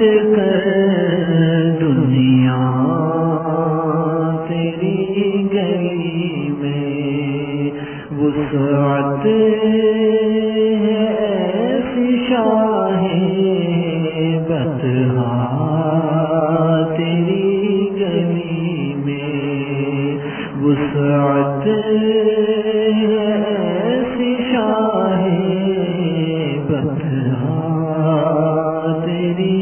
کر دنیا تیری گلی میں وسعت ہے ایسی شاہ بطحا تیری گلی میں وسعت ہے ایسی شاہ بطحا تیری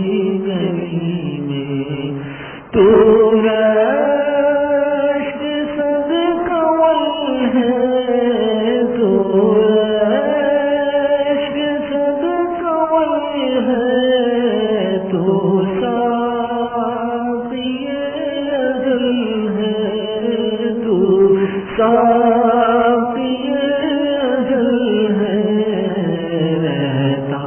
گلی میں تو رشک صد کول ہے تو رشک صد کول ہے تو ساقی ازل ہے تو ساقی ازل ہے رہتا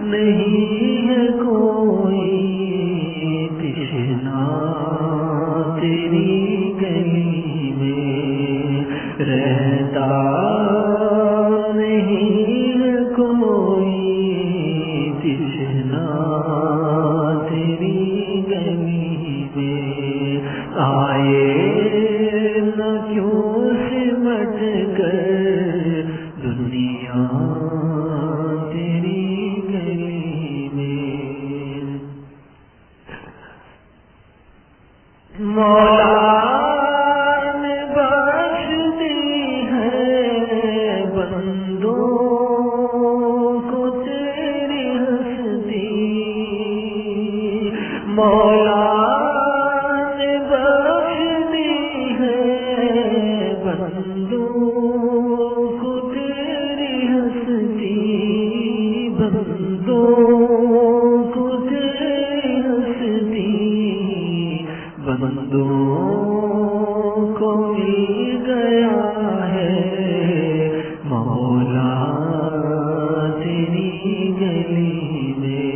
نہیں ہے کوئی تشنا تیری گلی میں رہتا نہیں ہے کوئی تشنا تیری گلی میں آئے نہ کیوں سمٹ کر دنیا تیری گلی میں مولا نے بخش دی ہے بندوں کو تیری ہستی مولا نے بخش دی ہے بندوں کو تیری ہستی بندوں کو تیری ہستی بندوں کو مل گیا ہے مولا تیری گلی میں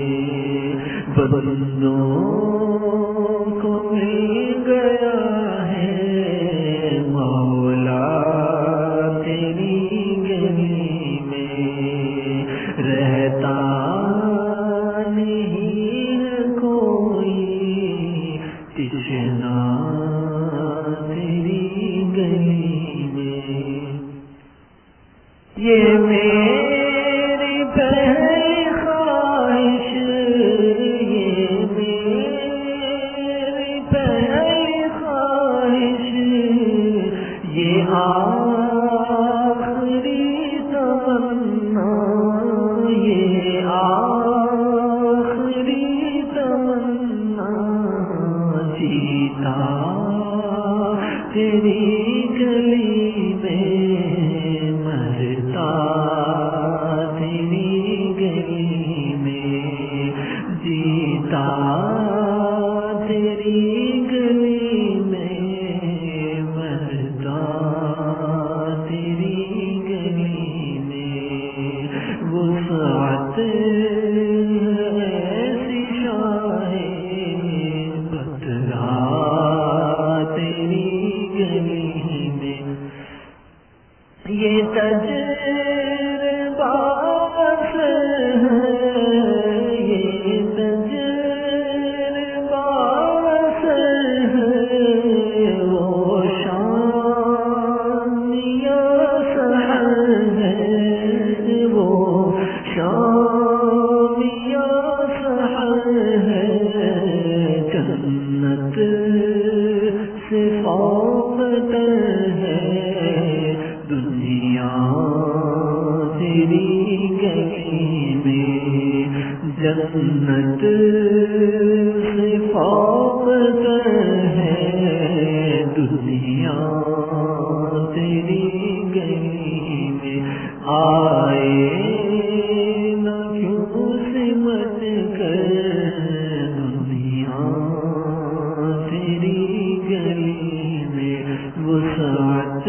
بندوں کو مل گیا ہے مولا تیری گلی میں رہتا نہیں ہے کوئی تشنا تیری گلی میں یہ میری پہلی خواہش یہ میری پہلی خواہش یہ آخری تمنا یہ آخری تمنا جیتا تیری گلی میں مرتا تیری گلی میں جیتا تیری گلی میں مرتا تیری گلی میں وسعت ایسی شاہ بطحا تیری گلی میں یہ تجربہ ہے یہ تجربہ ہے وہ شام یا سحر ہے وہ شام یا سحر ہے جنت سے فوقتر ہے دنیا تیری گلی میں جنت سے فوقتر ہے دنیا تیری گلی میں آئے نہ کیوں سمٹ کر دنیا تیری گلی میں وسعت